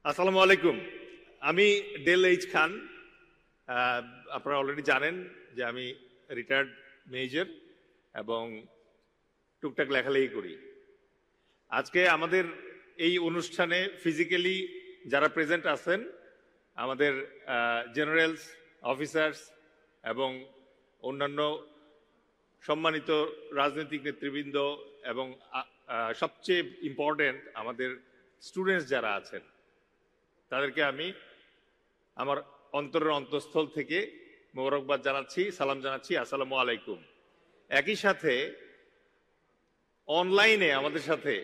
আসসালামু আলাইকুম। আমি ডেল এইচ খান। আপনারা অলরেডি জানেন যে আমি রিটায়ার্ড মেজর এবং টুকটাক লেখালেখি করি। আজকে আমাদের এই অনুষ্ঠানে ফিজিক্যালি যারা প্রেজেন্ট আছেন, আমাদের জেনারেলস, অফিসার্স এবং অন্যান্য সম্মানিত রাজনৈতিক নেতৃবৃন্দ এবং সবচেয়ে ইম্পর্টেন্ট আমাদের স্টুডেন্টস যারা আছেন, তাদেরকে আমি আমার অন্তরের অন্তঃস্থল থেকে মোবারকবাদ জানাচ্ছি, সালাম জানাচ্ছি, আসসালামু আলাইকুম। একই সাথে অনলাইনে আমাদের সাথে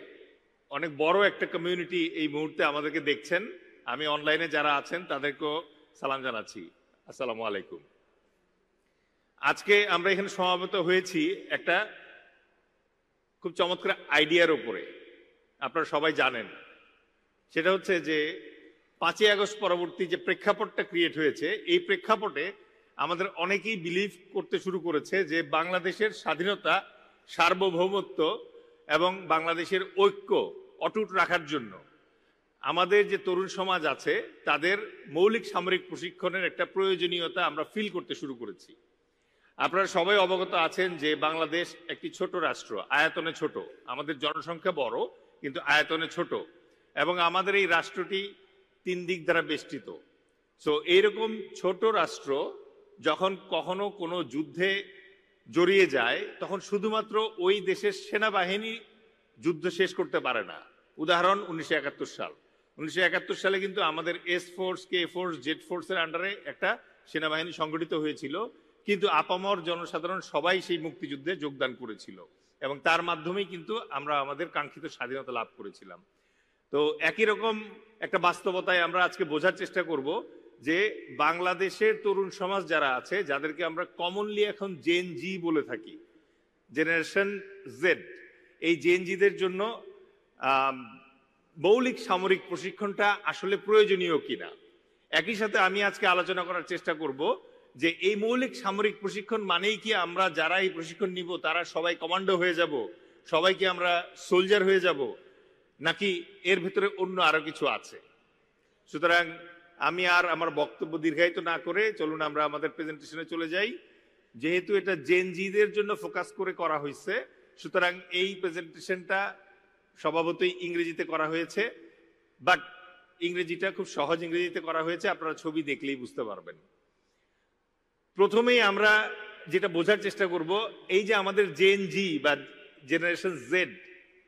অনেক বড় একটা কমিউনিটি এই মুহূর্তে আমাদেরকে দেখছেন। আমি অনলাইনে যারা আছেন তাদেরকেও সালাম জানাচ্ছি, আসসালামু আলাইকুম। আজকে আমরা এখানে সমাবেত হয়েছি একটা খুব চমৎকার আইডিয়ার উপরে। আপনারা সবাই জানেন, সেটা হচ্ছে যে 5ই আগস্ট পরবর্তী যে প্রেক্ষাপটটা ক্রিয়েট হয়েছে, এই প্রেক্ষাপটে আমাদের অনেকেই বিলিভ করতে শুরু করেছে যে বাংলাদেশের স্বাধীনতা, সার্বভৌমত্ব এবং বাংলাদেশের ঐক্য অটুট রাখার জন্য আমাদের যে তরুণ সমাজ আছে তাদের মৌলিক সামরিক প্রশিক্ষণের একটা প্রয়োজনীয়তা আমরা ফিল করতে শুরু করেছি। আপনারা সবাই অবগত আছেন যে বাংলাদেশ একটি ছোট রাষ্ট্র, আয়তনে ছোট, আমাদের জনসংখ্যা বড় কিন্তু আয়তনে ছোট, এবং আমাদের এই রাষ্ট্রটি 3 দিক দ্বারা বেষ্টিত। সো এইরকম ছোট রাষ্ট্র যখন কখনো কোনো যুদ্ধে জড়িয়ে যায়, তখন শুধুমাত্র ওই দেশের সেনাবাহিনী যুদ্ধ শেষ করতে পারে না। উদাহরণ 1971 সাল। 1971 সালে কিন্তু আমাদের S force, K force, Z ফোর্সের আন্ডারে একটা সেনাবাহিনী সংগঠিত হয়েছিল, কিন্তু আপামর জনসাধারণ সবাই সেই মুক্তিযুদ্ধে যোগদান করেছিল এবং তার মাধ্যমেই কিন্তু আমরা আমাদের কাঙ্ক্ষিত স্বাধীনতা লাভ করেছিলাম। তো একই রকম একটা বাস্তবতায় আমরা আজকে বোঝার চেষ্টা করব যে বাংলাদেশের তরুণ সমাজ যারা আছে, যাদেরকে আমরা কমনলি এখন জেন জি বলে থাকি, জেনারেশন জেড, এই জেন জিদের জন্য মৌলিক সামরিক প্রশিক্ষণটা আসলে প্রয়োজনীয় কিনা। একই সাথে আমি আজকে আলোচনা করার চেষ্টা করব যে এই মৌলিক সামরিক প্রশিক্ষণ মানেই কি আমরা যারা এই প্রশিক্ষণ নিব তারা সবাই কমান্ডো হয়ে যাব, সবাই কি আমরা সোলজার হয়ে যাব, নাকি এর ভিতরে অন্য আরো কিছু আছে। সুতরাং আমি আর আমার বক্তব্য দীর্ঘায়িত না করে চলুন আমরা আমাদের প্রেজেন্টেশনে চলে যাই। যেহেতু এটা জেন জিদের জন্য ফোকাস করে করা হয়েছে, সুতরাং এই প্রেজেন্টেশনটা স্বভাবতই ইংরেজিতে করা হয়েছে, বাট ইংরেজিটা খুব সহজ ইংরেজিতে করা হয়েছে, আপনারা ছবি দেখলেই বুঝতে পারবেন। প্রথমেই আমরা যেটা বোঝার চেষ্টা করব, এই যে আমাদের জেন জি বা জেনারেশন জেড,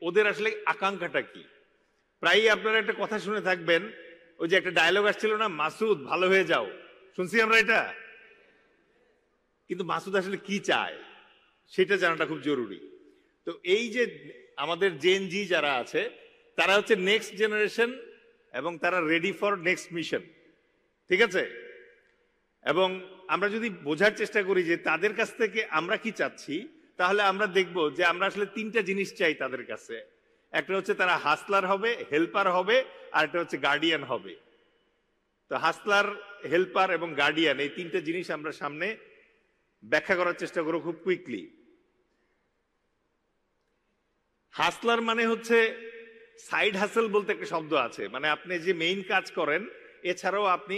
ওদের আসলে আকাঙ্ক্ষাটা কি। প্রায়ই আপনারা একটা কথা শুনে থাকবেন, ওই যে একটা ডায়লগ আসছিল না, মাসুদ ভালো হয়ে যাও, শুনছি আমরা এটা। কিন্তু মাসুদ আসলে কি চায় সেটা জানাটা খুব জরুরি। তো এই যে আমাদের জেন জি যারা আছে, তারা হচ্ছে নেক্সট জেনারেশন এবং তারা রেডি ফর নেক্সট মিশন, ঠিক আছে। এবং আমরা যদি বোঝার চেষ্টা করি যে তাদের কাছ থেকে আমরা কি চাচ্ছি, তাহলে আমরা দেখব যে আমরা আসলে 3টা জিনিস চাই তাদের কাছে। একটা হচ্ছে তারা হাসলার হবে, হেল্পার হবে, আর একটা হচ্ছে গার্ডিয়ান হবে। তো হাসলার, হেল্পার এবং গার্ডিয়ান, এই 3টে জিনিস আমরা সামনে ব্যাখ্যা করার চেষ্টা করব খুব কুইকলি। হাসলার মানে হচ্ছে সাইড হাসেল বলতে একটা শব্দ আছে, মানে আপনি যে মেইন কাজ করেন এছাড়াও আপনি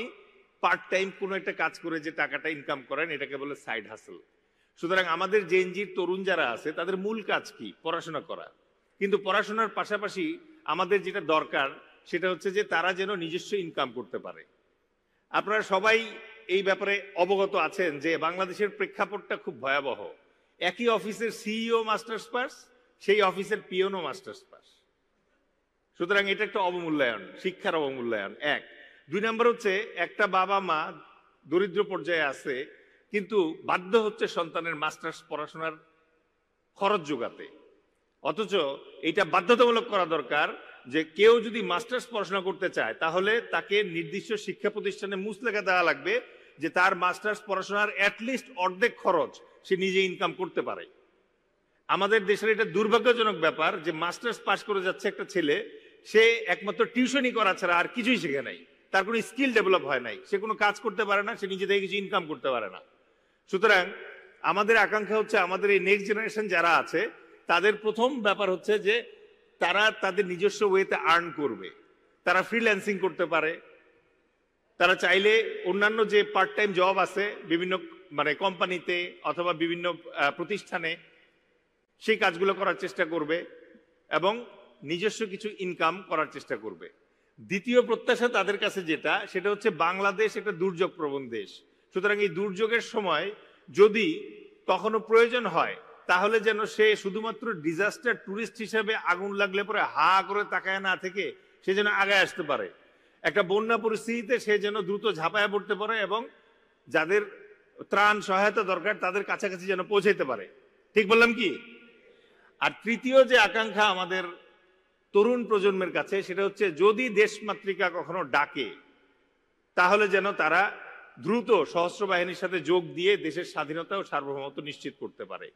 পার্ট টাইম কোনো একটা কাজ করে যে টাকাটা ইনকাম করেন, এটাকে বলে সাইড হাসেল। সুতরাং আমাদের জেনজির তরুণ যারা আছে তাদের মূল কাজ কি? পড়াশোনা করা। কিন্তু পড়াশোনার পাশাপাশি আমাদের যেটা দরকার সেটা হচ্ছে যে তারা যেন নিজস্ব ইনকাম করতে পারে। আপনারা সবাই এই ব্যাপারে অবগত আছেন যে বাংলাদেশের প্রেক্ষাপটটা খুব ভয়াবহ। একই অফিসের সিইও মাস্টার্স পাস, সেই অফিসের পিওনও মাস্টার্স পাস। সুতরাং এটা একটা অবমূল্যায়ন, শিক্ষার অবমূল্যায়ন। 1। 2 নম্বর হচ্ছে একটা বাবা মা দরিদ্র পর্যায়ে আছে কিন্তু বাধ্য হচ্ছে সন্তানের মাস্টার্স পড়াশোনার খরচ যোগাতে, অথচ এটা বাধ্যতামূলক করা দরকার যে কেউ যদি মাস্টার্স পড়াশোনা করতে চায় তাহলে তাকে নির্দিষ্ট শিক্ষা প্রতিষ্ঠানে মুচলেখা দেওয়া লাগবে যে তার মাস্টার্স পড়াশোনার অ্যাটলিস্ট অর্ধেক খরচ সে নিজে ইনকাম করতে পারে। আমাদের দেশের এটা দুর্ভাগ্যজনক ব্যাপার যে মাস্টার্স পাস করে যাচ্ছে একটা ছেলে, সে একমাত্র টিউশনই করা ছাড়া আর কিছুই শেখে নাই, তার কোনো স্কিল ডেভেলপ হয় নাই, সে কোনো কাজ করতে পারে না, সে নিজে থেকে কিছু ইনকাম করতে পারে না। সুতরাং আমাদের আকাঙ্ক্ষা হচ্ছে আমাদের এই নেক্সট জেনারেশন যারা আছে তাদের প্রথম ব্যাপার হচ্ছে যে তারা তাদের নিজস্ব ওয়েতে আর্ন করবে। তারা ফ্রিল্যান্সিং করতে পারে, তারা চাইলে অন্যান্য যে পার্ট টাইম জব আছে বিভিন্ন মানে কোম্পানিতে অথবা বিভিন্ন প্রতিষ্ঠানে সেই কাজগুলো করার চেষ্টা করবে এবং নিজস্ব কিছু ইনকাম করার চেষ্টা করবে। দ্বিতীয় প্রত্যাশা তাদের কাছে যেটা, সেটা হচ্ছে বাংলাদেশ একটা দুর্যোগ প্রবণ দেশ, সুতরাং এই দুর্যোগের সময় যদি কখনো প্রয়োজন হয় তাহলে যেন সে শুধুমাত্র ডিজাস্টার ট্যুরিস্ট হিসেবে আগুন লাগলে পরে হা করে তাকায় না থেকে সে যেন আগায় আসতে পারে, একটা বন্যা পরিস্থিতিতে সে যেন দ্রুত ঝাঁপায় পড়তে পারে এবং যাদের ত্রাণ সহায়তা দরকার তাদের কাছাকাছি যেন পৌঁছাইতে পারে। ঠিক বললাম কি? আর তৃতীয় যে আকাঙ্ক্ষা আমাদের তরুণ প্রজন্মের কাছে, সেটা হচ্ছে যদি দেশমাতৃকা কখনো ডাকে তাহলে যেন তারা দ্রুত সশস্ত্র বাহিনীর সাথে যোগ দিয়ে দেশের স্বাধীনতা ও সার্বভৌমত্ব নিশ্চিত করতে পারে।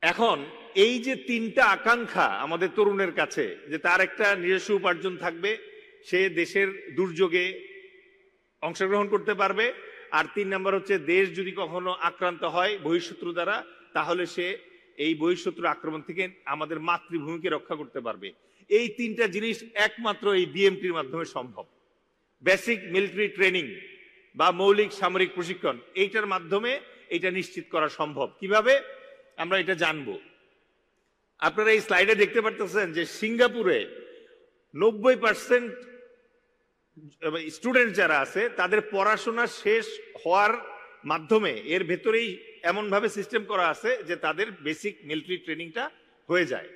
এখন এই যে তিনটা আকাঙ্ক্ষা আমাদের তরুণের কাছে, যে তার একটা নিজস্ব উপার্জন থাকবে, সে দেশের দুর্যোগে অংশগ্রহণ করতে পারবে, আর 3 নম্বর হচ্ছে দেশ যদি কখনো আক্রান্ত হয় বহিঃশত্রু দ্বারা তাহলে সে এই বহিঃশত্রু আক্রমণ থেকে আমাদের মাতৃভূমিকে রক্ষা করতে পারবে। এই তিনটা জিনিস একমাত্র এই বিএমটির মাধ্যমে সম্ভব। বেসিক মিলিটারি ট্রেনিং বা মৌলিক সামরিক প্রশিক্ষণ, এইটার মাধ্যমে এটা নিশ্চিত করা সম্ভব। কিভাবে আমরা এটা জানবো? আপনারা এই স্লাইডে দেখতে পারতেছেন যে সিঙ্গাপুরে 90% স্টুডেন্ট যারা আছে তাদের পড়াশোনা শেষ হওয়ার মাধ্যমে এর ভেতরেই এমন ভাবে সিস্টেম করা আছে যে তাদের বেসিক মিলিটারি ট্রেনিংটা হয়ে যায়।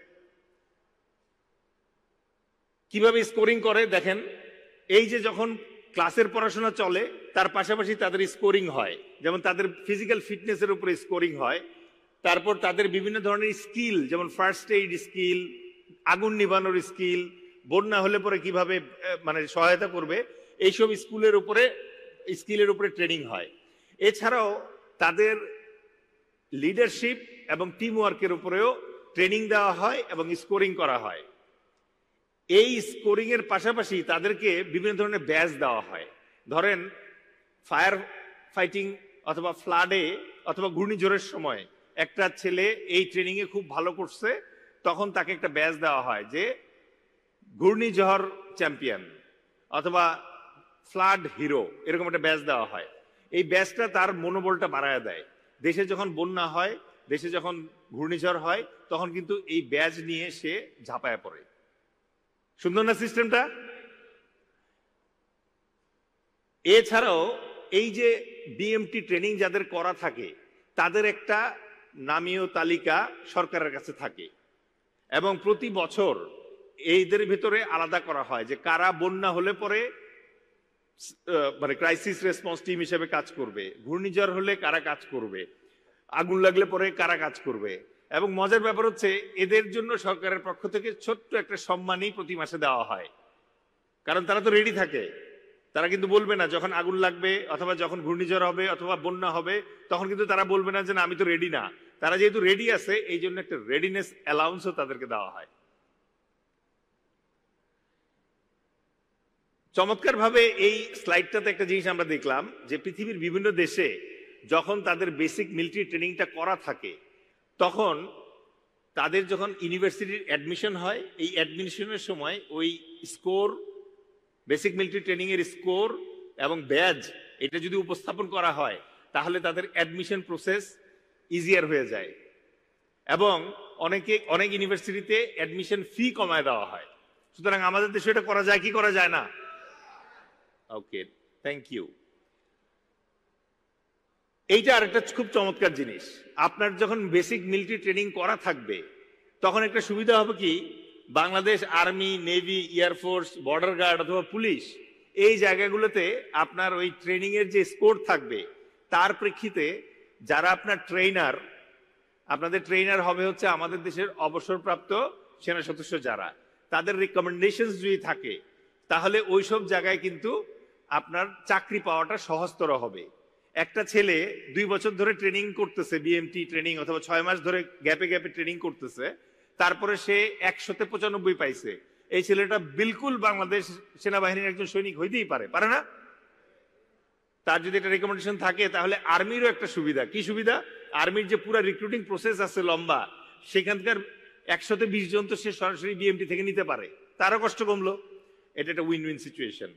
কিভাবে স্কোরিং করে দেখেন, এই যে যখন ক্লাসের পড়াশোনা চলে তার পাশাপাশি তাদের স্কোরিং হয়, যেমন তাদের ফিজিক্যাল ফিটনেসের উপরে স্কোরিং হয়, তারপর তাদের বিভিন্ন ধরনের স্কিল যেমন ফার্স্ট এইড স্কিল, আগুন নিভানোর স্কিল, বন্যা হলে পরে কিভাবে মানে সহায়তা করবে, এইসব স্কিলের উপরে ট্রেনিং হয়। এছাড়াও তাদের লিডারশিপ এবং টিম ওয়ার্কের উপরেও ট্রেনিং দেওয়া হয় এবং স্কোরিং করা হয়। এই স্কোরিং এর পাশাপাশি তাদেরকে বিভিন্ন ধরনের ব্যাজ দেওয়া হয়। ধরেন ফায়ার ফাইটিং অথবা ফ্লাডে অথবা ঘূর্ণিঝড়ের সময় একটা ছেলে এই ট্রেনিং এ খুব ভালো করছে, তখন তাকে একটা ব্যাজ দেওয়া হয় যে ঘূর্ণিঝড় চ্যাম্পিয়ন অথবা ফ্লাড হিরো, এরকম একটা ব্যাজ দেওয়া হয়। এই ব্যাজটা তার মনোবলটা বাড়ায় দেয়। দেশে যখন বন্যা হয়, দেশে যখন ঘূর্ণিঝড় হয়, তখন কিন্তু এই ব্যাজ নিয়ে সে ঝাঁপায় পড়ে। সুন্দর না সিস্টেমটা? এছাড়াও এই যে বিএমটি ট্রেনিং যাদের করা থাকে তাদের একটা নামীয় তালিকা সরকারের কাছে থাকে এবং প্রতি বছর এইদের ভিতরে আলাদা করা হয় যে কারা বন্যা হলে পরে মানে ক্রাইসিস রেসপন্স টিম হিসেবে কাজ করবে, ঘূর্ণিঝড় হলে কারা কাজ করবে, আগুন লাগলে পরে কারা কাজ করবে। এবং মজার ব্যাপার হচ্ছে এদের জন্য সরকারের পক্ষ থেকে ছোট্ট একটা সম্মানই প্রতি মাসে দেওয়া হয়, কারণ তারা তো রেডি থাকে। তারা কিন্তু বলবে না যখন আগুন লাগবে অথবা যখন ঘূর্ণিঝড় হবে অথবা বন্যা হবে তখন কিন্তু তারা বলবে না যে না আমি তো রেডি না। তারা যেহেতু রেডি আছে এই জন্য একটা রেডিনেস অ্যালাউন্সও তাদেরকে দেওয়া হয়। চমৎকার ভাবে এই স্লাইডটাতে একটা জিনিস আমরা দেখলাম যে পৃথিবীর বিভিন্ন দেশে যখন তাদের বেসিক মিলিটারি ট্রেনিংটা করা থাকে তখন তাদের যখন ইউনিভার্সিটির অ্যাডমিশন হয়, এই অ্যাডমিশনের সময় ওই স্কোর, বেসিক মিলিটারি ট্রেনিং এর স্কোর এবং ব্যাজ এটা যদি উপস্থাপন করা হয় তাহলে তাদের অ্যাডমিশন প্রসেস ইজিয়ার হয়ে যায় এবং অনেক ইউনিভার্সিটিতে অ্যাডমিশন ফি কমায় দেওয়া হয়। সুতরাং আমাদের দেশে এটা করা যায় কি করা যায় না? ওকে, থ্যাংক ইউ। এইটা আরেকটা খুব চমৎকার জিনিস, আপনার যখন বেসিক মিলিটারি ট্রেনিং করা থাকবে তখন একটা সুবিধা হবে কি, Bangladesh army, navy, air force, border guard অথবা পুলিশ এই জায়গাগুলোতে আপনার ওই ট্রেনিং এর যে স্কোর থাকবে তার প্রেক্ষিতে যারা আপনার ট্রেনার, আপনাদের ট্রেনার হবে হচ্ছে আমাদের দেশের অবসরপ্রাপ্ত সেনা সদস্য, যারা তাদের রিকমেন্ডেশন যদি থাকে তাহলে ওইসব জায়গায় কিন্তু আপনার চাকরি পাওয়াটা সহজতর হবে। একটা ছেলে 2 বছর ধরে ট্রেনিং করতেছে, বিএমটি ট্রেনিং অথবা 6 মাস ধরে গ্যাপে গ্যাপে ট্রেনিং করতেছে, তারপরে সে 195 পাইছে, এই ছেলেটা বিলকুল বাংলাদেশ সেনাবাহিনীর একজন সৈনিক হইতেই পারে না? তার যদি একটা রেকমেন্ডেশন থাকে তাহলে আর্মিরও একটা সুবিধা। কি সুবিধা? আর্মির যে পুরো রিক্রুটিং প্রসেস আছে লম্বা, সেখানকার 120 জন তো সে সরাসরি বিএমটি থেকে নিতে পারে, তারও কষ্ট কমলো। এটা একটা উইন উইন সিচুয়েশন।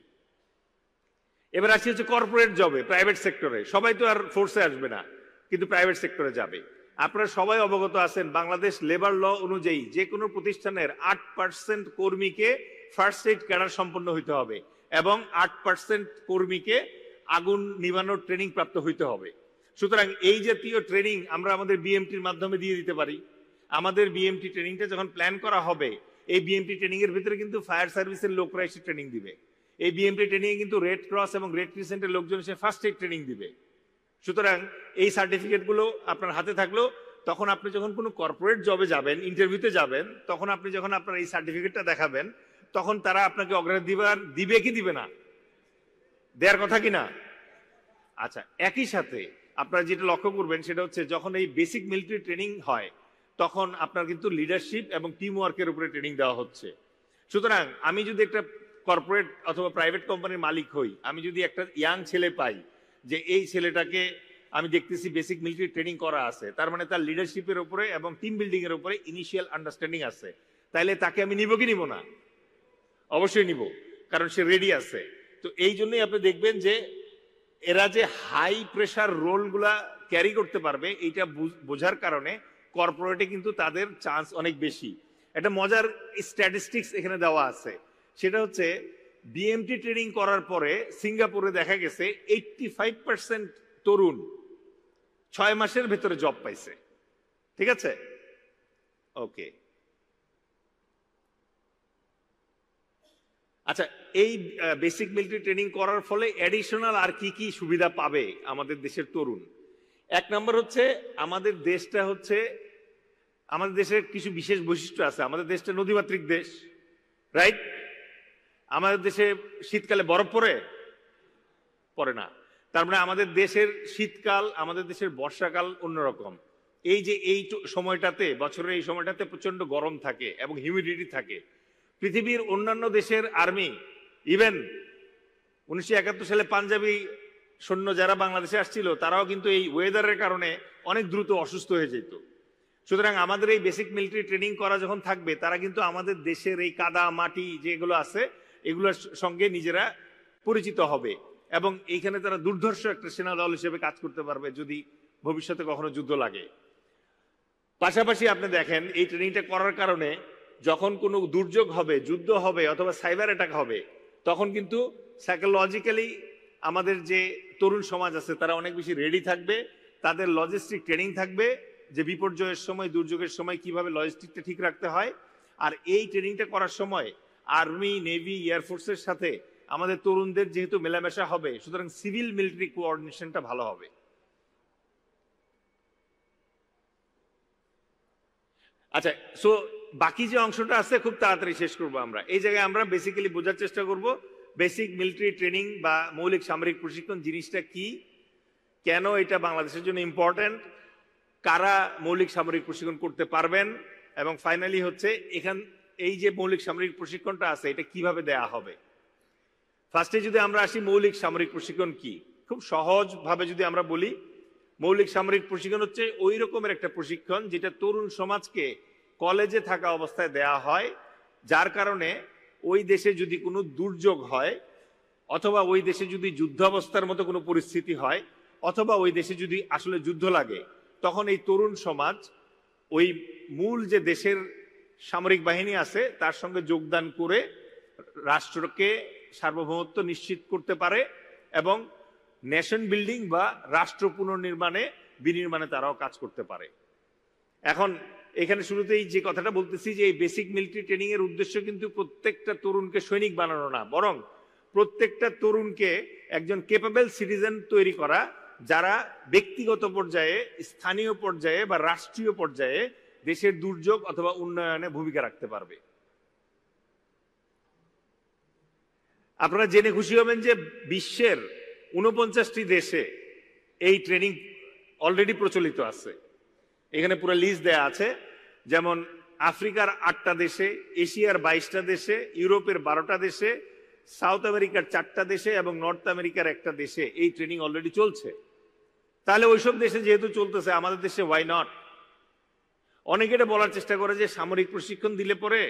এবার আসি হচ্ছে কর্পোরেট জবে, প্রাইভেট সেক্টরে। সবাই তো আর ফোর্সে আসবে না, কিন্তু প্রাইভেট সেক্টরে যাবে। আপনারা সবাই অবগত আছেন, বাংলাদেশ লেবার ল অনুযায়ী যে কোনো প্রতিষ্ঠানের 8% কর্মীকে ফার্স্ট এইড ক্যাডার সম্পন্ন হইতে হবে এবং 8% কর্মীকে আগুন নিভানোর ট্রেনিং প্রাপ্ত হইতে হবে। সুতরাং এই জাতীয় ট্রেনিং আমরা আমাদের বিএমটির মাধ্যমে দিয়ে দিতে পারি। আমাদের বিএমটি ট্রেনিংটা যখন প্ল্যান করা হবে, এই বিএমটি ট্রেনিং এর ভিতরে কিন্তু ফায়ার সার্ভিসের লোকরা এসে ট্রেনিং দিবে। এই বিএমটি ট্রেনিং এ কিন্তু রেড ক্রস এবং রেড ক্রিসেন্টের লোকজন এসে ফার্স্ট এইড ট্রেনিং দিবে। সুতরাং এই সার্টিফিকেট গুলো আপনার হাতে থাকলো, তখন আপনি যখন কোনো কর্পোরেট জবে যাবেন, ইন্টারভিউতে যাবেন, তখন আপনি যখন আপনার এই সার্টিফিকেটটা দেখাবেন, তখন তারা আপনাকে অগ্রাধিকার দিবে কি দিবে না? দেওয়ার কথা কি না? আচ্ছা, একই সাথে আপনারা যেটা লক্ষ্য করবেন সেটা হচ্ছে, যখন এই বেসিক মিলিটারি ট্রেনিং হয় তখন আপনার কিন্তু লিডারশিপ এবং টিম ওয়ার্কের উপরে ট্রেনিং দেওয়া হচ্ছে। সুতরাং আমি যদি একটা কর্পোরেট অথবা প্রাইভেট কোম্পানির মালিক হই, আমি যদি একটা ইয়াং ছেলে পাই যে এই ছেলেটাকে আমি দেখতেছি বেসিক মিলিটারি ট্রেনিং করা আছে, তার মানে তার লিডারশিপের উপরে এবং টিম বিল্ডিং এর উপরে ইনিশিয়াল আন্ডারস্ট্যান্ডিং আছে, তাইলে তাকে আমি নিব কি নিব না? অবশ্যই নিব, কারণ সে রেডি আছে। তো এই জন্যই আপনি দেখবেন যে এরা যে হাই প্রেসার রোলগুলা ক্যারি করতে পারবে, এইটা বোঝার কারণে কর্পোরেটে কিন্তু তাদের চান্স অনেক বেশি। একটা মজার স্ট্যাটিস্টিক্স এখানে দেওয়া আছে, সেটা হচ্ছে বিএমটি ট্রেনিং করার পরে সিঙ্গাপুরে দেখা গেছে 85% তরুণ 6 মাসের ভেতরে জব পাইছে। ঠিক আছে, ওকে। আচ্ছা, এই বেসিক মিলিটারি ট্রেনিং করার ফলে অ্যাডিশনাল আর কি কি সুবিধা পাবে আমাদের দেশের তরুণ? এক নম্বর হচ্ছে, আমাদের দেশটা হচ্ছে, আমাদের দেশের কিছু বিশেষ বৈশিষ্ট্য আছে। আমাদের দেশটা নদীমাতৃক দেশ, রাইট? আমাদের দেশে শীতকালে বরফ পড়ে না। তার মানে আমাদের দেশের শীতকাল, আমাদের দেশের বর্ষাকাল অন্যরকম। এই যে এই সময়টাতে, বছরের এই সময়টাতে প্রচন্ড গরম থাকে এবং হিউমিডিটি থাকে। পৃথিবীর অন্যান্য দেশের আর্মি, ইভেন 1971 সালে পাঞ্জাবি সৈন্য যারা বাংলাদেশে আসছিল, তারাও কিন্তু এই ওয়েদারের কারণে অনেক দ্রুত অসুস্থ হয়ে যেত। সুতরাং আমাদের এই বেসিক মিলিটারি ট্রেনিং করা যখন থাকবে, তারা কিন্তু আমাদের দেশের এই কাদা মাটি যেগুলো আছে এগুলোর সঙ্গে নিজেরা পরিচিত হবে এবং এইখানে তারা দুর্ধর্ষ একটা সেনা দল হিসেবে কাজ করতে পারবে যদি ভবিষ্যতে কখনো যুদ্ধ লাগে। পাশাপাশি আপনি দেখেন, এই ট্রেনিংটা করার কারণে যখন কোনো দুর্যোগ হবে, যুদ্ধ হবে অথবা সাইবার অ্যাটাক হবে, তখন কিন্তু সাইকোলজিক্যালি আমাদের যে তরুণ সমাজ আছে তারা অনেক বেশি রেডি থাকবে। তাদের লজিস্টিক ট্রেনিং থাকবে যে বিপর্যয়ের সময়, দুর্যোগের সময় কিভাবে লজিস্টিকটা ঠিক রাখতে হয়। আর এই ট্রেনিংটা করার সময় আর্মি, নেভি, এয়ারফোর্সের সাথে আমাদের তরুণদের যেহেতু মেলামেশা হবে, সুতরাং সিভিল মিলিটারি কোঅর্ডিনেশনটা ভালো হবে। আচ্ছা, সো বাকি যে অংশটা আছে খুব তাড়াতাড়ি শেষ করবো আমরা। এই জায়গায় আমরা বেসিক্যালি বোঝার চেষ্টা করব বেসিক মিলিটারি ট্রেনিং বা মৌলিক সামরিক প্রশিক্ষণ জিনিসটা কি, কেন এটা বাংলাদেশের জন্য ইম্পর্টেন্ট, কারা মৌলিক সামরিক প্রশিক্ষণ করতে পারবেন, এবং ফাইনালি হচ্ছে এই যে মৌলিক সামরিক প্রশিক্ষণটা আছে এটা কিভাবে দেয়া হবে। ফার্স্টে যদি আমরা আসি, মৌলিক সামরিক প্রশিক্ষণ কি, খুব সহজ ভাবে যদি আমরা বলি, মৌলিক সামরিক প্রশিক্ষণ হচ্ছে ওই রকমের একটা প্রশিক্ষণ যেটা তরুণ সমাজকে কলেজে থাকা অবস্থায় দেয়া হয়, যার কারণে ওই দেশে যদি কোনো দুর্যোগ হয় অথবা ওই দেশে যদি যুদ্ধাবস্থার মতো কোনো পরিস্থিতি হয় অথবা ওই দেশে যদি আসলে যুদ্ধ লাগে, তখন এই তরুণ সমাজ ওই মূল যে দেশের সামরিক বাহিনী আছে তার সঙ্গে যোগদান করে রাষ্ট্রকে সার্বভৌমত্ব নিশ্চিত করতে পারে এবং নেশন বিল্ডিং বা রাষ্ট্র পুনর্নির্মাণে, বিনির্মাণে তারাও কাজ করতে পারে। এখন এখানে শুরুতেই যে কথাটা বলতেছি যে এই বেসিক মিলিটারি ট্রেনিং এর উদ্দেশ্য কিন্তু প্রত্যেকটা তরুণকে সৈনিক বানানো না, বরং প্রত্যেকটা তরুণকে একজন ক্যাপেবল সিটিজেন তৈরি করা, যারা ব্যক্তিগত পর্যায়ে, স্থানীয় পর্যায়ে বা রাষ্ট্রীয় পর্যায়ে দেশের দুর্যোগ অথবা উন্নয়নে ভূমিকা রাখতে পারবে। আপনারা জেনে খুশি হবেন যে বিশ্বের 49টি দেশে এই ট্রেনিং অলরেডি প্রচলিত আছে। এখানে পুরো লিস্ট দেয়া আছে, যেমন আফ্রিকার 8টা দেশে, এশিয়ার 22টা দেশে, ইউরোপের 12টা দেশে, সাউথ আমেরিকার 4টা দেশে এবং নর্থ আমেরিকার 1টা দেশে এই ট্রেনিং অলরেডি চলছে। তাহলে ওইসব দেশে যেহেতু চলতেছে, আমাদের দেশে ওয়াই নট? অনেকে এটা বলার চেষ্টা করে যে সামরিক প্রশিক্ষণ দিলে পরে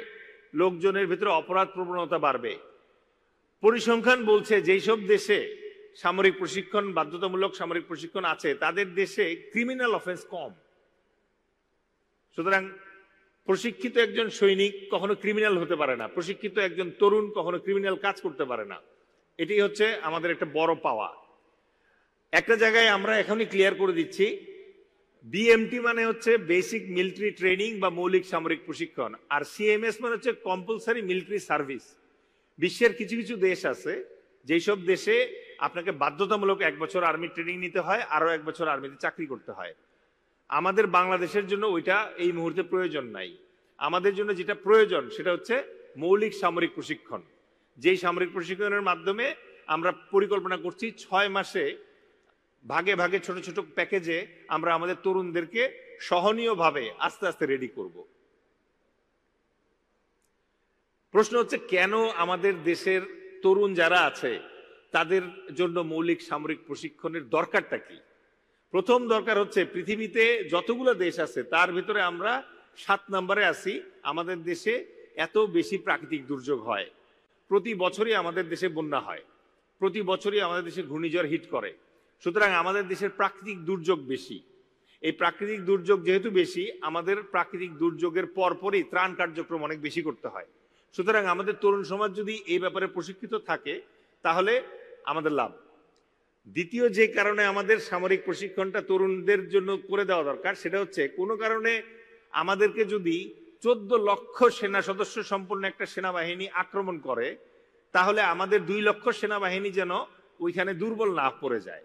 লোকজনের ভিতরে অপরাধ প্রবণতা বাড়বে। পরিসংখ্যান বলছে যেই সব দেশে সামরিক প্রশিক্ষণ, বাধ্যতামূলক সামরিক প্রশিক্ষণ আছে, তাদের দেশে ক্রিমিনাল অফেন্স কম। সুতরাং প্রশিক্ষিত একজন সৈনিক কখনো ক্রিমিনাল হতে পারে না, প্রশিক্ষিত একজন তরুণ কখনো ক্রিমিনাল কাজ করতে পারে না। এটি হচ্ছে আমাদের একটা বড় পাওয়া। একটা জায়গায় আমরা এখনই ক্লিয়ার করে দিচ্ছি, বিএমটি মানে হচ্ছে বেসিক মিলিটারি ট্রেনিং বা মৌলিক সামরিক প্রশিক্ষণ, আর সিএমএস মানে হচ্ছে কম্পালসারি মিলিটারি সার্ভিস। বিশ্বের কিছু কিছু দেশ আছে যেই সব দেশে আপনাকে বাধ্যতামূলক 1 বছর আর্মি ট্রেনিং নিতে হয়, আরো 1 বছর আর্মিতে চাকরি করতে হয়। আমাদের বাংলাদেশের জন্য ওইটা এই মুহূর্তে প্রয়োজন নাই। আমাদের জন্য যেটা প্রয়োজন সেটা হচ্ছে মৌলিক সামরিক প্রশিক্ষণ, যেই সামরিক প্রশিক্ষণের মাধ্যমে আমরা পরিকল্পনা করছি 6 মাসে ভাগে ভাগে ছোট ছোট প্যাকেজে আমরা আমাদের তরুণদেরকে সহনীয়ভাবে আস্তে আস্তে রেডি করব। প্রশ্ন হচ্ছে কেন আমাদের দেশের তরুণ যারা আছে তাদের জন্য মৌলিক সামরিক প্রশিক্ষণের দরকারটা কি? প্রথম দরকার হচ্ছে, পৃথিবীতে যতগুলো দেশ আছে তার ভিতরে আমরা 7 নম্বরে আছি। আমাদের দেশে এত বেশি প্রাকৃতিক দুর্যোগ হয়, প্রতি বছরই আমাদের দেশে বন্যা হয়, প্রতি বছরই আমাদের দেশে ঘূর্ণিঝড় হিট করে। সুতরাং আমাদের দেশের প্রাকৃতিক দুর্যোগ বেশি। এই প্রাকৃতিক দুর্যোগ যেহেতু বেশি, আমাদের প্রাকৃতিক দুর্যোগের পরপরই ত্রাণ কার্যক্রম অনেক বেশি করতে হয়। সুতরাং আমাদের তরুণ সমাজ যদি এই ব্যাপারে প্রশিক্ষিত থাকে তাহলে আমাদের লাভ। দ্বিতীয় যে কারণে আমাদের সামরিক প্রশিক্ষণটা তরুণদের জন্য করে দেওয়া দরকার, সেটা হচ্ছে কোনো কারণে আমাদেরকে যদি 14 লক্ষ সেনা সদস্য সম্পন্ন একটা সেনাবাহিনী আক্রমণ করে, তাহলে আমাদের 2 লক্ষ সেনাবাহিনী যেন ওইখানে দুর্বল না পড়ে যায়।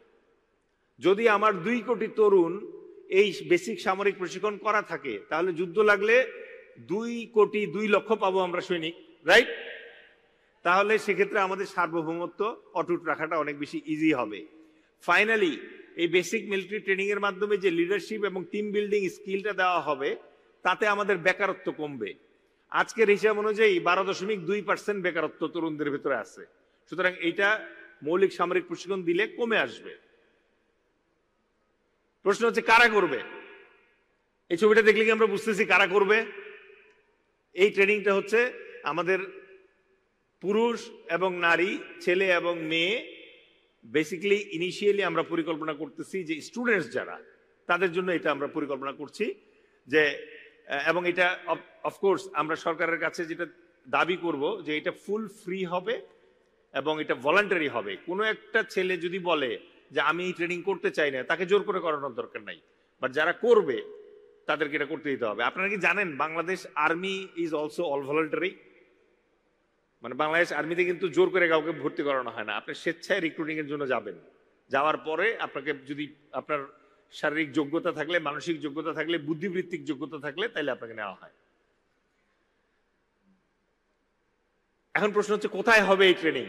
যদি আমার 2 কোটি তরুণ এই বেসিক সামরিক প্রশিক্ষণ করা থাকে, তাহলে যুদ্ধ লাগলে 2 কোটি 2 লক্ষ পাবো আমরা সৈনিক, রাইট? তাহলে সেক্ষেত্রে আমাদের সার্বভৌমত্ব অটুট রাখাটা অনেক বেশি ইজি হবে। ফাইনালি এই বেসিক মিলিটারি ট্রেনিং এর মাধ্যমে যে লিডারশিপ এবং টিম বিল্ডিং স্কিলটা দেওয়া হবে, তাতে আমাদের বেকারত্ব কমবে। আজকের হিসাব অনুযায়ী 12.2% বেকারত্ব তরুণদের ভিতরে আছে। সুতরাং এইটা মৌলিক সামরিক প্রশিক্ষণ দিলে কমে আসবে। প্রশ্ন হচ্ছে কারা করবে? এই ছবিটা দেখলে কি আমরা বুঝতেছি কারা করবে? এই ট্রেনিংটা হচ্ছে আমাদের পুরুষ এবং নারী, ছেলে এবং মেয়ে, বেসিক্যালি ইনিশিয়ালি আমরা পরিকল্পনা করতেছি যে স্টুডেন্টস যারা, তাদের জন্য এটা আমরা পরিকল্পনা করছি যে, এবং এটা অফকোর্স আমরা সরকারের কাছে যেটা দাবি করব যে এটা ফুল ফ্রি হবে এবং এটা ভলান্টারি হবে। কোনো একটা ছেলে যদি বলে যে আমি এই ট্রেনিং করতে চাই না, তাকে জোর করে করানোর দরকার নাই, বাট যারা করবে তাদেরকে এটা করতে দিতে হবে। আপনারা কি জানেন Bangladesh army is also all voluntary? মানে বাংলাদেশ আর্মিতে কিন্তু জোর করে কাউকে ভর্তি করানো হয় না, আপনি স্বেচ্ছায় রিক্রুটিং এর জন্য যাবেন। যাওয়ার পরে আপনাকে যদি আপনার শারীরিক যোগ্যতা থাকলে, মানসিক যোগ্যতা থাকলে, বুদ্ধিবৃত্তিক যোগ্যতা থাকলে, তাহলে আপনাকে নেওয়া হয়। এখন প্রশ্ন হচ্ছে কোথায় হবে এই ট্রেনিং?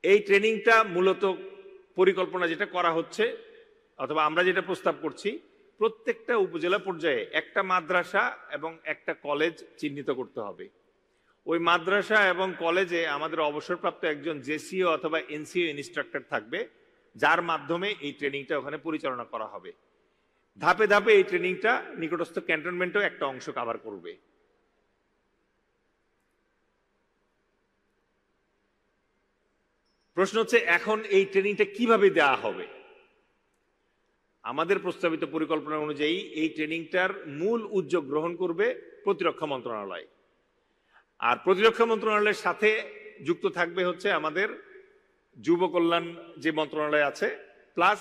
এই ট্রেনিংটা মূলত পরিকল্পনা যেটা করা হচ্ছে অথবা আমরা যেটা প্রস্তাব করছি, প্রত্যেকটা উপজেলা পর্যায়ে একটা মাদ্রাসা এবং একটা কলেজ চিহ্নিত করতে হবে। ওই মাদ্রাসা এবং কলেজে আমাদের অবসরপ্রাপ্ত একজন জেসিও অথবা এনসিও ইনস্ট্রাক্টর থাকবে, যার মাধ্যমে এই ট্রেনিংটা ওখানে পরিচালনা করা হবে। ধাপে ধাপে এই ট্রেনিংটা নিকটস্থ ক্যান্টনমেন্টও একটা অংশ কভার করবে। প্রশ্ন হচ্ছে এখন এই ট্রেনিংটা কিভাবে দেওয়া হবে? আমাদের প্রস্তাবিত পরিকল্পনা অনুযায়ী এই ট্রেনিংটার মূল উদ্যোগ গ্রহণ করবে প্রতিরক্ষা মন্ত্রণালয়, আর প্রতিরক্ষা মন্ত্রণালয়ের সাথে যুক্ত থাকবে হচ্ছে আমাদের যুব কল্যাণ যে মন্ত্রণালয় আছে, প্লাস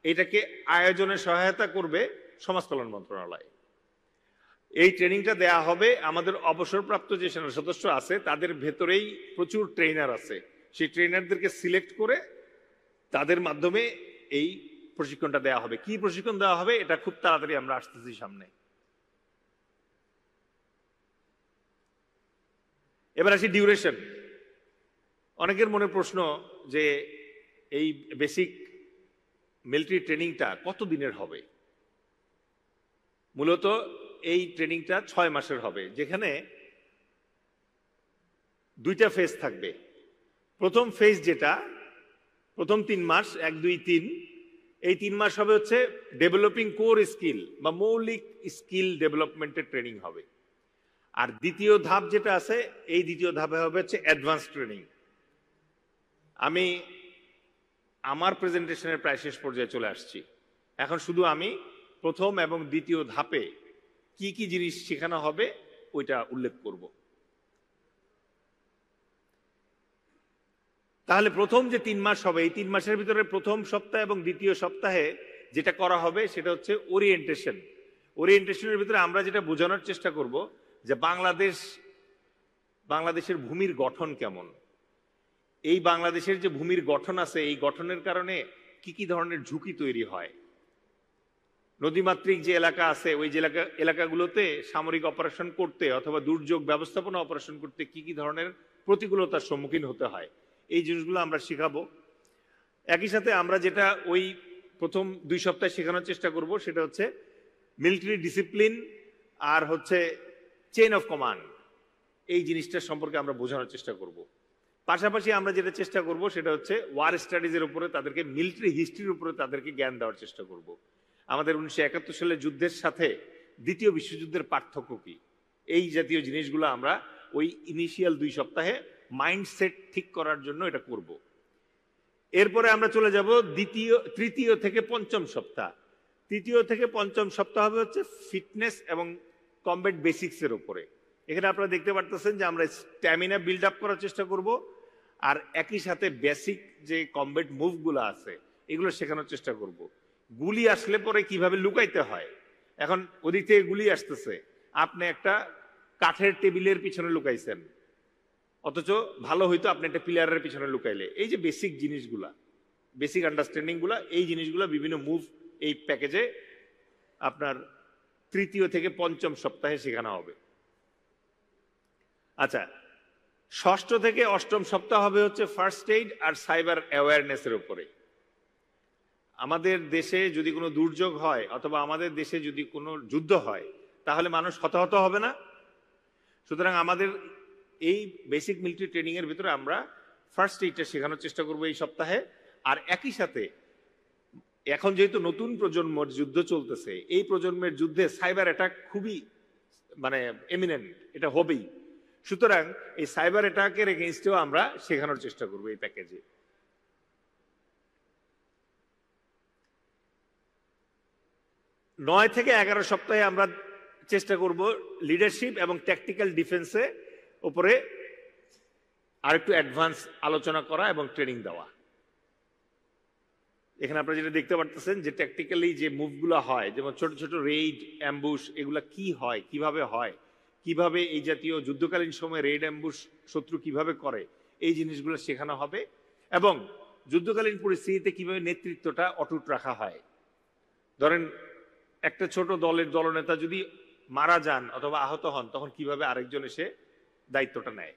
এটাকে আয়োজনে সহায়তা করবে সমাজ কল্যাণ মন্ত্রণালয়। এই ট্রেনিংটা দেয়া হবে আমাদের অবসরপ্রাপ্ত যে সেনা সদস্য আছে তাদের ভেতরেই প্রচুর ট্রেনার আছে, সেই ট্রেনারদেরকে সিলেক্ট করে তাদের মাধ্যমে এই প্রশিক্ষণটা দেওয়া হবে। কি প্রশিক্ষণ দেওয়া হবে এটা খুব তাড়াতাড়ি আমরা আসতেছি সামনে। এবার আসি ডিউরেশন। অনেকের মনে প্রশ্ন যে এই বেসিক মিলিটারি ট্রেনিংটা কত দিনের হবে? মূলত এই ট্রেনিংটা 6 মাসের হবে, যেখানে 2টা ফেজ থাকবে। প্রথম ফেজ যেটা প্রথম 3 মাস 1, 2, 3, এই 3 মাস হবে হচ্ছে ডেভেলপিং কোর স্কিল বা মৌলিক স্কিল ডেভেলপমেন্টের ট্রেনিং হবে। আর দ্বিতীয় ধাপ যেটা আছে, এই দ্বিতীয় ধাপে হবে হচ্ছে অ্যাডভান্স ট্রেনিং। আমি আমার প্রেজেন্টেশনের প্রায় শেষ পর্যায়ে চলে আসছি। এখন শুধু আমি প্রথম এবং দ্বিতীয় ধাপে কি কি জিনিস শেখানো হবে ওইটা উল্লেখ করব। তাহলে প্রথম যে 3 মাস হবে, এই 3 মাসের ভিতরে প্রথম সপ্তাহ এবং দ্বিতীয় সপ্তাহে যেটা করা হবে সেটা হচ্ছে ওরিয়েন্টেশন। ওরিয়েন্টেশনের ভিতরে আমরা যেটা বোঝানোর চেষ্টা করব যে বাংলাদেশের ভূমির গঠন কেমন, এই বাংলাদেশের যে ভূমির গঠন আছে এই গঠনের কারণে কি কি ধরনের ঝুঁকি তৈরি হয়, নদীমাতৃক যে এলাকা আছে ওই যে এলাকাগুলোতে সামরিক অপারেশন করতে অথবা দুর্যোগ ব্যবস্থাপনা অপারেশন করতে কি কি ধরনের প্রতিকূলতার সম্মুখীন হতে হয়, এই জিনিসগুলো আমরা শেখাবো। একই সাথে আমরা যেটা ওই প্রথম 2 সপ্তাহে শেখানোর চেষ্টা করব সেটা হচ্ছে মিলিটারি ডিসিপ্লিন আর হচ্ছে চেইন অফ কমান্ড, এই জিনিসটা সম্পর্কে আমরা বোঝানোর চেষ্টা করব। পাশাপাশি আমরা যেটা চেষ্টা করব সেটা হচ্ছে ওয়ার স্টাডিজের উপরে তাদেরকে, মিলিটারি হিস্ট্রির উপরে তাদেরকে জ্ঞান দেওয়ার চেষ্টা করব। আমাদের 1971 সালের যুদ্ধের সাথে দ্বিতীয় বিশ্বযুদ্ধের পার্থক্য কি, এই জাতীয় জিনিসগুলো আমরা ওই ইনিশিয়াল 2 সপ্তাহে মাইন্ডসেট ঠিক করার জন্য এটা করব। এরপরে আমরা চলে যাব তৃতীয় থেকে পঞ্চম সপ্তাহ। তৃতীয় থেকে পঞ্চম সপ্তাহ হবে হচ্ছে ফিটনেস এবং কমব্যাট বেসিক্স এর উপরে। এখানে আপনারা দেখতে পারতেছেন যে আমরা স্ট্যামিনা বিল্ড আপ করার চেষ্টা করব, আর একই সাথে বেসিক যে কমব্যাট মুভগুলো আছে এগুলো শেখানোর চেষ্টা করব। গুলি আসলে পরে কিভাবে লুকাইতে হয়, এখন ওদিক থেকে গুলি আসতেছে, আপনি একটা কাঠের টেবিলের পিছনে লুকাইছেন, অথচ ভালো হইতো আপনি একটা পিলারের পিছনে লুকাইলে। এই যে বেসিক জিনিসগুলা, বেসিক আন্ডারস্ট্যান্ডিং গুলা, এই জিনিসগুলা বিভিন্ন মুভ এই প্যাকেজে আপনার তৃতীয় থেকে পঞ্চম সপ্তাহে শেখানো হবে। আচ্ছা, ষষ্ঠ থেকে অষ্টম সপ্তাহ হবে হচ্ছে ফার্স্ট এইড আর সাইবার অ্যাওয়ারনেসের উপরে। আমাদের দেশে যদি কোনো দুর্যোগ হয় অথবা আমাদের দেশে যদি কোনো যুদ্ধ হয় তাহলে মানুষ হতাহত হবে না। সুতরাং আমাদের এই বেসিক মিলিটারি ট্রেনিং এর ভিতরে আমরা ফার্স্ট এইডটা শেখানোর চেষ্টা করব এই সপ্তাহে। আর একই সাথে এখন যেহেতু নতুন প্রজন্মের যুদ্ধ চলতেছে, এই প্রজন্মের যুদ্ধে সাইবার অ্যাটাক খুবই এমিনেন্ট, এটা হবেই। সুতরাং এই সাইবার অ্যাটাকের এগেইনস্টেও আমরা শেখানোর চেষ্টা করব এই প্যাকেজে। 9 থেকে 11 সপ্তাহে আমরা চেষ্টা করব লিডারশিপ এবং ট্যাকটিক্যাল ডিফেন্সে উপরে আরেকটু অ্যাডভান্স আলোচনা করা এবং ট্রেনিং দেওয়া। এখানে আপনারা যেটা দেখতে পারতেছেন যে ট্যাকটিক্যালি যে মুভগুলো হয়, যেমন ছোট ছোট রেইড, অ্যাম্বুশ, এগুলা কি হয়, কিভাবে এই জাতীয় যুদ্ধকালীন সময়ে রেইড অ্যাম্বুশ শত্রু কিভাবে করে, এই জিনিসগুলো শেখানো হবে। এবং যুদ্ধকালীন পরিস্থিতিতে কিভাবে নেতৃত্বটা অটুট রাখা হয়। ধরেন একটা ছোট দলের দলনেতা যদি মারা যান অথবা আহত হন, তখন কিভাবে আরেকজন এসে দায়িত্বটা নেয়।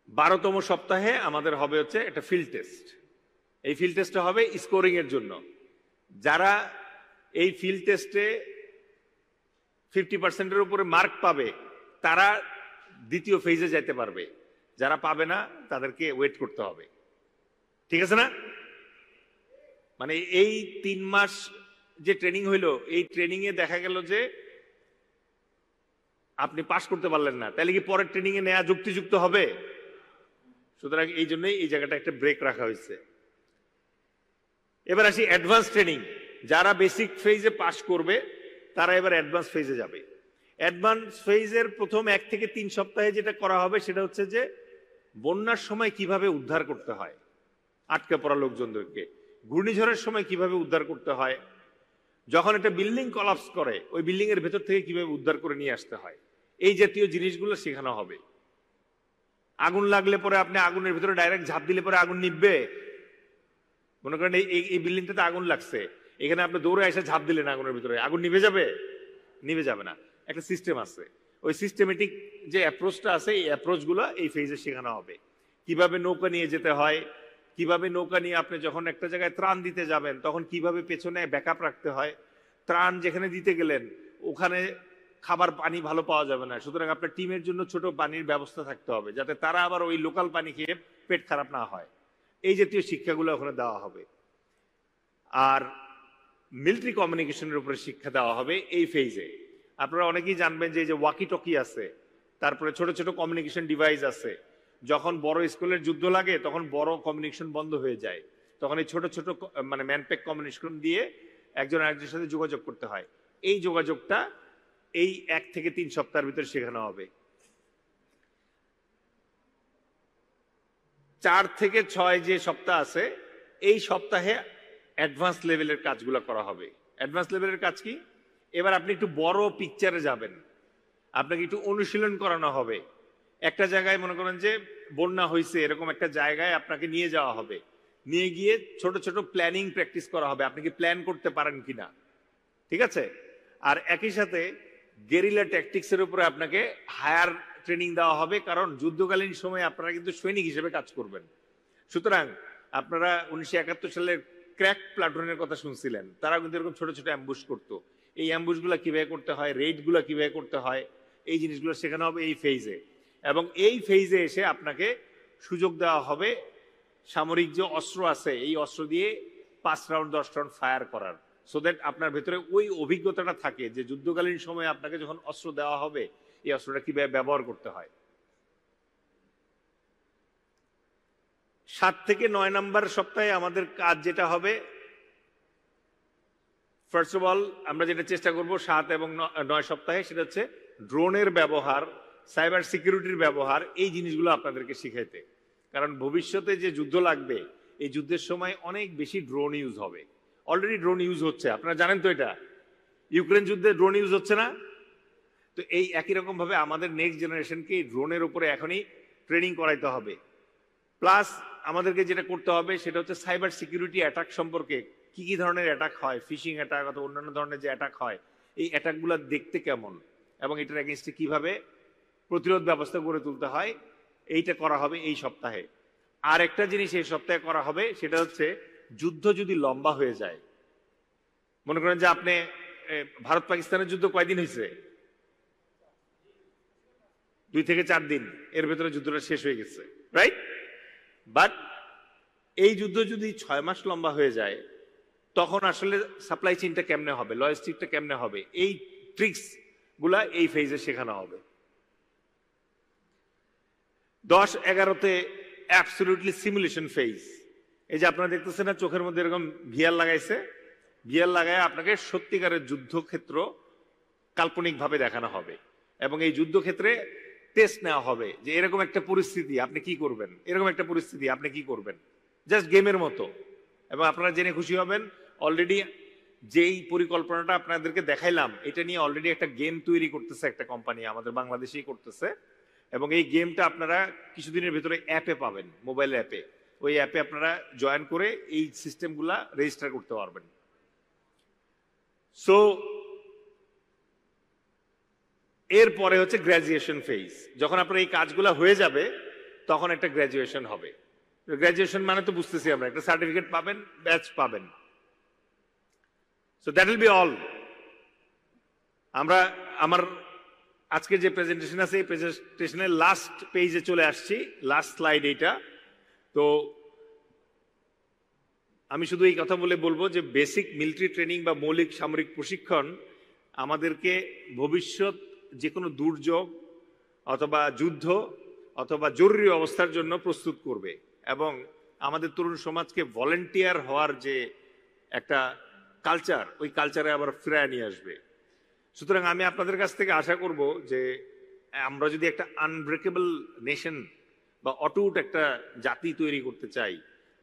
12তম সপ্তাহে আমাদের হবে হচ্ছে একটা ফিল্ড টেস্ট। এই ফিল্ড টেস্টটা হবে স্কোরিং এর জন্য। যারা এই ফিল্ড টেস্টে 50%-এর উপরে মার্ক পাবে তারা দ্বিতীয় ফেজে যেতে পারবে, যারা পাবে না তাদেরকে ওয়েট করতে হবে। ঠিক আছে না? মানে এই 3 মাস যে ট্রেনিং হইলো, এই ট্রেনিং এ দেখা গেল যে আপনি পাস করতে পারলেন না, তাহলে কি পরের ট্রেনিং এ নেওয়া যুক্তিযুক্ত হবে? সুতরাং এই জন্যই এই জায়গাটা একটা ব্রেক রাখা হয়েছে। এবার আসি অ্যাডভান্স ট্রেনিং। যারা বেসিক ফেজে পাস করবে তারা এবার অ্যাডভান্স ফেজে যাবে। অ্যাডভান্স ফেজের প্রথম 1 থেকে 3 সপ্তাহে যেটা করা হবে সেটা হচ্ছে যে বন্যার সময় কিভাবে উদ্ধার করতে হয় আটকে পড়া লোকজনদেরকে, ঘূর্ণিঝড়ের সময় কিভাবে উদ্ধার করতে হয়, যখন একটা বিল্ডিং কলাপস করে ওই বিল্ডিং এর ভেতর থেকে কিভাবে উদ্ধার করে নিয়ে আসতে হয়, এই জাতীয় জিনিসগুলো শেখানো হবে। আগুন লাগলে পরে আপনি আগুনের ভিতরে ডাইরেক্ট ঝাঁপ দিলে পরে আগুন নিভবে? মনে করেন এই বিল্ডিংটাতে আগুন লাগছে, এখানে আপনি দৌড়ে এসে ঝাঁপ দিলেন আগুনের ভিতরে, আগুন নিভে যাবে? নিভে যাবে না। একটা সিস্টেম আছে, ওই সিস্টেমেটিক যে অ্যাপ্রোচটা আছে এই অ্যাপ্রোচগুলো এই ফেজে শেখানো হবে। কিভাবে নৌকা নিয়ে যেতে হয়, কিভাবে নৌকা নিয়ে আপনি যখন একটা জায়গায় ত্রাণ দিতে যাবেন তখন কিভাবে পেছনে ব্যাকআপ রাখতে হয়, ত্রাণ যেখানে দিতে গেলেন ওখানে খাবার পানি ভালো পাওয়া যাবে না, সুতরাং আপনার টিমের জন্য ছোট পানির ব্যবস্থা থাকতে হবে যাতে তারা আবার ওই লোকাল পানি খেয়ে পেট খারাপ না হয়। এই জাতীয় শিক্ষাগুলো ওখানে দেওয়া হবে। আর মিলিটারি কমিউনিকেশনের উপরে শিক্ষা দেওয়া হবে এই ফেজে। আপনারা অনেকেই জানবেন যে এই যে ওয়াকি টকি আছে, তারপরে ছোট ছোট কমিউনিকেশন ডিভাইস আছে। যখন বড় স্কুলের যুদ্ধ লাগে তখন বড় কমিউনিকেশন বন্ধ হয়ে যায়, তখন এই ছোট ছোট মানে ম্যানপ্যাক কমিউনিকেশন দিয়ে একজন আরেকজনের সাথে যোগাযোগ করতে হয়। এই যোগাযোগটা এই 1 থেকে 3 সপ্তাহের ভিতরে শেখানো হবে। 4 থেকে 6 যে সপ্তাহ আছে এই সপ্তাহে অ্যাডভান্স লেভেলের কাজগুলো করা হবে। অ্যাডভান্স লেভেলের কাজ কি? এবার আপনি একটু বড় পিকচারে যাবেন, আপনাকে একটু অনুশীলন করানো হবে। একটা জায়গায় মনে করেন যে বন্যা হয়েছে, এরকম একটা জায়গায় আপনাকে নিয়ে যাওয়া হবে, নিয়ে গিয়ে ছোট ছোট প্ল্যানিং প্র্যাকটিস করা হবে, আপনি কি প্ল্যান করতে পারেন কিনা, ঠিক আছে? আর একই সাথে গেরিলা ট্যাকটিক্সের উপরে আপনাকে হায়ার ট্রেনিং দেওয়া হবে, কারণ যুদ্ধকালীন সময়ে আপনারা কিন্তু সৈনিক হিসেবে কাজ করবেন। সুতরাং আপনারা 1971 সালের ক্র্যাক প্লাটুনের কথা শুনছিলেন, তারা কিন্তু এরকম ছোট ছোট অ্যাম্বুশ করতো। এই অ্যাম্বুশগুলো কিভাবে করতে হয়, রেডগুলো কিভাবে করতে হয়, এই জিনিসগুলো শেখানো হবে এই ফেজে। এবং এই ফেজে এসে আপনাকে সুযোগ দেওয়া হবে সামরিক যে অস্ত্র আছে এই অস্ত্র দিয়ে 5 রাউন্ড 10 রাউন্ড ফায়ার করার, সো দ্যাট আপনার ভেতরে ওই অভিজ্ঞতাটা থাকে যে যুদ্ধকালীন সময়ে আপনাকে যখন অস্ত্র দেওয়া হবে এই অস্ত্রটা কিভাবে ব্যবহার করতে হয়। 7 থেকে 9 নম্বর সপ্তাহে আমাদের কাজ যেটা হবে, ফার্স্ট অফ অল আমরা যেটা চেষ্টা করব 7 এবং 9 সপ্তাহে, সেটা হচ্ছে ড্রোনের ব্যবহার, সাইবার সিকিউরিটির ব্যবহার, এই জিনিসগুলো আপনাদেরকে শিখাইতে। কারণ ভবিষ্যতে যে যুদ্ধ লাগবে এই যুদ্ধের সময় অনেক বেশি ড্রোন ইউজ হবে। অলরেডি ড্রোন ইউজ হচ্ছে, আপনারা জানেন তো এটা। ইউক্রেন যুদ্ধে ড্রোন ইউজ হচ্ছে না? তো এই একই রকম ভাবে আমাদের নেক্সট জেনারেশনকে ড্রোনের উপরে এখনই ট্রেনিং করাইতে হবে। প্লাস আমাদেরকে যেটা করতে হবে সেটা হচ্ছে সাইবার সিকিউরিটি অ্যাটাক সম্পর্কে, কি কি ধরনের অ্যাটাক হয়, ফিশিং অ্যাটাক অথবা অন্যান্য ধরনের যে অ্যাটাক হয়, এই অ্যাটাকগুলো দেখতে কেমন এবং এটার এগেইনস্টে কিভাবে প্রতিরোধ ব্যবস্থা গড়ে তুলতে হয়, এইটা করা হবে এই সপ্তাহে। আর একটা জিনিস এই সপ্তাহে করা হবে, সেটা হচ্ছে যুদ্ধ যদি লম্বা হয়ে যায়, মনে করেন যে আপনি ভারত পাকিস্তানের যুদ্ধ কয়দিন হয়েছে? 2 থেকে 4 দিন, এর ভেতরে যুদ্ধটা শেষ হয়ে গেছে, রাইট? বাট এই যুদ্ধ যদি 6 মাস লম্বা হয়ে যায় তখন আসলে সাপ্লাই চেইনটা কেমনে হবে, লজিস্টিকটা কেমনে হবে, এই ট্রিক্স গুলা এই ফেজে শেখানো হবে। 10-11তে অ্যাবসলিউটলি সিমুলেশন ফেজ। এই যে আপনারা দেখতেছেন না চোখের মধ্যে এরকম ভিআর লাগাইছে, ভিআর লাগায় আপনাকে সত্যিকারের যুদ্ধক্ষেত্র কাল্পনিকভাবে দেখানো হবে এবং এই যুদ্ধক্ষেত্রে টেস্ট নেওয়া হবে যে এরকম একটা পরিস্থিতি আপনি কি করবেন, এরকম একটা পরিস্থিতি আপনি কি করবেন, জাস্ট গেমের মতো। এবং আপনারা জেনে খুশি হবেন অলরেডি যেই পরিকল্পনাটা আপনাদেরকে দেখাইলাম এটা নিয়ে অলরেডি একটা গেম তৈরি করতেছে একটা কোম্পানি, আমাদের বাংলাদেশেই করতেছে। এবং এই গেমটা আপনারা কিছুদিনের ভিতরে অ্যাপে পাবেন, মোবাইল অ্যাপে। ওই অ্যাপে আপনারা জয়েন করে এই সিস্টেমগুলা রেজিস্টার করতে পারবেন। সো এরপরে হচ্ছে গ্র্যাজুয়েশন ফেজ। যখন আপনার এই কাজগুলো হয়ে যাবে তখন একটা গ্র্যাজুয়েশন হবে। গ্র্যাজুয়েশন মানে তো বুঝতেছি আমরা, একটা সার্টিফিকেট পাবেন, ব্যাচ পাবেন। So that will be all. আমরা আমার আজকে যে প্রেজেন্টেশন আছে এই প্রেজেন্টেশনের লাস্ট পেজে চলে আসছি, লাস্ট স্লাইড এইটা। তো আমি শুধু এই কথা বলবো যে বেসিক মিলিটারি ট্রেনিং বা মৌলিক সামরিক প্রশিক্ষণ আমাদেরকে ভবিষ্যৎ যে কোনো দুর্যোগ অথবা যুদ্ধ অথবা জরুরি অবস্থার জন্য প্রস্তুত করবে এবং আমাদের তরুণ সমাজকে ভলেন্টিয়ার হওয়ার যে একটা কালচার, ওই কালচারে আবার ফিরায় নিয়ে আসবে। সুতরাং আমি আপনাদের কাছ থেকে আশা করব যে আমরা যদি একটা আনব্রেকেবল নেশন বা অটুট একটা জাতি তৈরি করতে চাই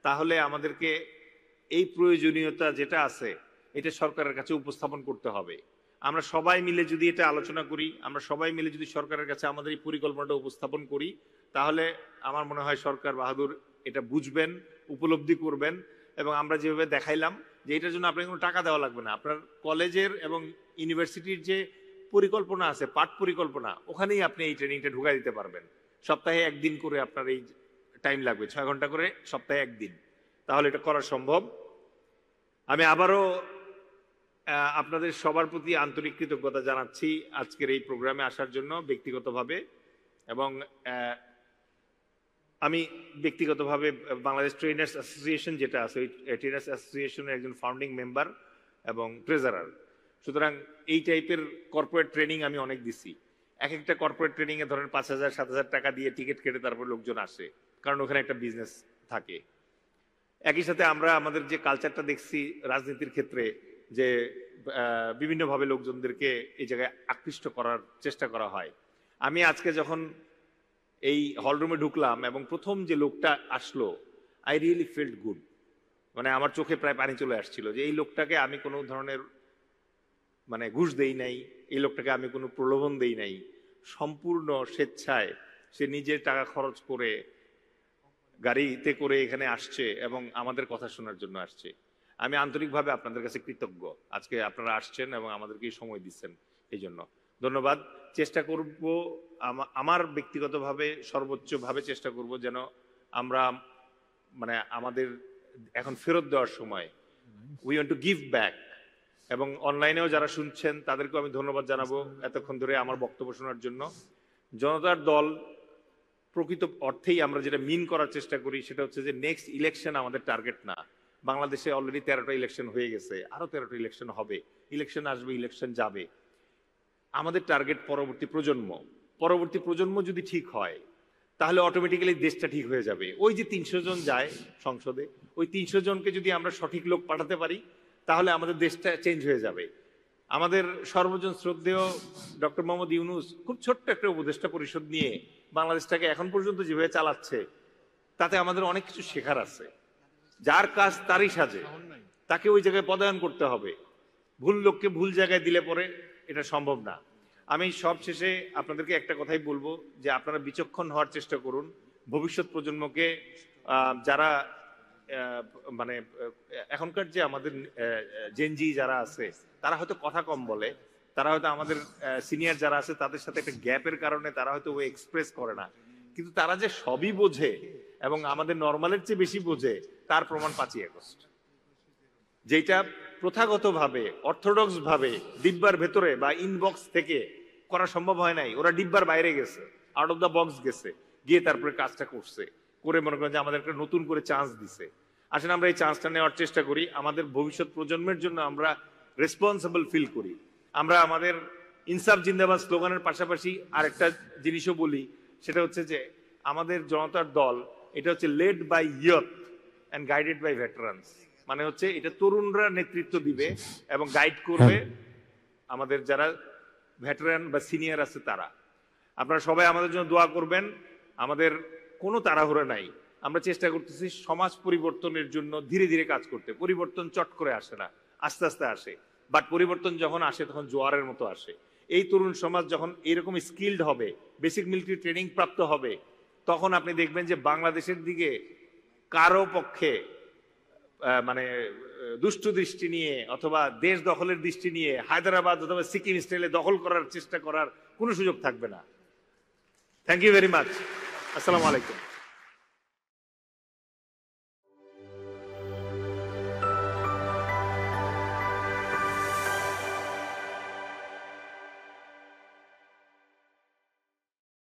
তাহলে আমাদেরকে এই প্রয়োজনীয়তা যেটা আছে এটা সরকারের কাছে উপস্থাপন করতে হবে। আমরা সবাই মিলে যদি এটা আলোচনা করি, আমরা সবাই মিলে যদি সরকারের কাছে আমাদের এই পরিকল্পনাটা উপস্থাপন করি তাহলে আমার মনে হয় সরকার বাহাদুর এটা বুঝবেন, উপলব্ধি করবেন এবং আমরা যেভাবে দেখাইলাম যে এটার জন্য আপনাকে কোনো টাকা দেওয়া লাগবে না। আপনার কলেজের এবং ইউনিভার্সিটির যে পরিকল্পনা আছে, পাঠ পরিকল্পনা, ওখানেই আপনি এই ট্রেনিংটা ঢুকাই দিতে পারবেন। সপ্তাহে 1 দিন করে আপনার এই টাইম লাগবে, 6 ঘন্টা করে সপ্তাহে 1 দিন, তাহলে এটা করা সম্ভব। আমি আবারও আপনাদের সবার প্রতি আন্তরিক কৃতজ্ঞতা জানাচ্ছি আজকের এই প্রোগ্রামে আসার জন্য ব্যক্তিগতভাবে, এবং আমি ব্যক্তিগতভাবে বাংলাদেশ ট্রেনার্স অ্যাসোসিয়েশন যেটা আছে ওই ট্রেনার্স অ্যাসোসিয়েশনের একজন ফাউন্ডিং মেম্বার এবং ট্রেজারার। সুতরাং এই টাইপের কর্পোরেট ট্রেনিং আমি অনেক দিছি। এক একটা কর্পোরেট ট্রেনিং এ ধরেন 5,000-7,000 টাকা দিয়ে টিকিট কেটে তারপর লোকজন আসে, কারণ ওখানে একটা বিজনেস থাকে। একই সাথে আমরা আমাদের যে কালচারটা দেখছি রাজনীতির ক্ষেত্রে, যে বিভিন্নভাবে লোকজনদেরকে এই জায়গায় আকৃষ্ট করার চেষ্টা করা হয়। আমি আজকে যখন এই হলরুমে ঢুকলাম এবং প্রথম যে লোকটা আসলো, আই রিয়েলি ফিল্ড গুড। মানে আমার চোখে প্রায় পানি চলে আসছিল যে এই লোকটাকে আমি কোনো ধরনের মানে ঘুষ দেই নাই, এই লোকটাকে আমি কোনো প্রলোভন দেই নাই। সম্পূর্ণ স্বেচ্ছায় সে নিজের টাকা খরচ করে গাড়িতে করে এখানে আসছে এবং আমাদের কথা শোনার জন্য আসছে। আমি আন্তরিকভাবে আপনাদের কাছে কৃতজ্ঞ, আজকে আপনারা আসছেন এবং আমাদেরকে সময় দিচ্ছেন, এই জন্য ধন্যবাদ। চেষ্টা করব আমার ব্যক্তিগতভাবে সর্বোচ্চভাবে চেষ্টা করব যেন আমরা মানে আমাদের এখন ফেরত দেওয়ার সময় we want to give back. এবং অনলাইনেও যারা শুনছেন তাদেরকেও আমি ধন্যবাদ জানাবো এতক্ষণ ধরে আমার বক্তব্য শোনার জন্য। জনতার দল প্রকৃত অর্থেই আমরা যেটা মিন করার চেষ্টা করি সেটা হচ্ছে যে নেক্সট ইলেকশন আমাদের টার্গেট না। বাংলাদেশে অলরেডি 13টা ইলেকশন হয়ে গেছে, আরো 13টা ইলেকশন হবে, ইলেকশন আসবে, ইলেকশন যাবে। আমাদের টার্গেট পরবর্তী প্রজন্ম। পরবর্তী প্রজন্ম যদি ঠিক হয় তাহলে অটোমেটিক্যালি দেশটা ঠিক হয়ে যাবে। ওই যে 300 জন যায় সংসদে, ওই 300 জনকে যদি আমরা সঠিক লোক পাঠাতে পারি তাহলে আমাদের দেশটা চেঞ্জ হয়ে যাবে। আমাদের সর্বজন শ্রদ্ধেয় ডক্টর মোহাম্মদ ইউনূস খুব ছোট্ট একটা উপদেষ্টা পরিষদ নিয়ে বাংলাদেশটাকে এখন পর্যন্ত যেভাবে চালাচ্ছে তাতে আমাদের অনেক কিছু শেখার আছে। যার কাজ তারই সাজে, তাকে ওই জায়গায় পদায়ন করতে হবে। ভুল লোককে ভুল জায়গায় দিলে পরে এটা সম্ভব না। আমি সব শেষে আপনাদেরকে একটা কথাই বলবো যে আপনারা বিচক্ষণ হওয়ার চেষ্টা করুন। ভবিষ্যৎ প্রজন্মকে যারা মানে এখনকার যে আমাদের জেনজি যারা আছে তারা হয়তো কথা কম বলে, তারা হয়তো আমাদের সিনিয়র যারা আছে তাদের সাথে একটা গ্যাপের কারণে তারা হয়তো ওই এক্সপ্রেস করে না, কিন্তু তারা যে সবই বোঝে এবং আমাদের নর্মালের চেয়ে বেশি বোঝে তার প্রমাণ 5ই আগস্ট। যেটা প্রথাগতভাবে অর্থোডক্স ভাবে ডিব্বার ভেতরে বা ইনবক্স থেকে করা সম্ভব হয় নাই, ওরা ডিব্বার বাইরে গেছে, আউট অফ দ্য বক্স গেছে, গিয়ে তারপরে কাজটা করছে, করে মনে করেন যে আমাদের একটা নতুন করে চান্স দিছে। আসলে আমরা এই চান্সটা নেওয়ার চেষ্টা করি, আমাদের ভবিষ্যৎ প্রজন্মের জন্য আমরা রেসপন্সিবল ফিল করি। আমরা আমাদের ইনসাফ জিন্দাবাদ স্লোগানের পাশাপাশি আরেকটা জিনিসও বলি, সেটা হচ্ছে যে আমাদের জনতার দল এটা হচ্ছে led by youth and guided by veterans. মানে হচ্ছে এটা তরুণরা নেতৃত্ব দিবে এবং গাইড করবে আমাদের যারা ভেটারান বা সিনিয়র আছে তারা। আপনারা সবাই আমাদের জন্য দোয়া করবেন। আমাদের কোনো তাড়াহুড়ো নাই, আমরা চেষ্টা করতেছি সমাজ পরিবর্তনের জন্য ধীরে ধীরে কাজ করতে। পরিবর্তন চট করে আসে না, আস্তে আস্তে আসে, বাট পরিবর্তন যখন আসে তখন জোয়ারের মতো আসে। এই তরুণ সমাজ যখন এরকম স্কিলড হবে, বেসিক মিলিটারি ট্রেনিং প্রাপ্ত হবে, তখন আপনি দেখবেন যে বাংলাদেশের দিকে কারো পক্ষে মানে দুষ্ট দৃষ্টি নিয়ে অথবা দেশ দখলের দৃষ্টি নিয়ে হায়দ্রাবাদ অথবা সিকিম স্টাইলে দখল করার চেষ্টা করার কোনো সুযোগ থাকবে না। Thank you very much. আসসালামু আলাইকুম।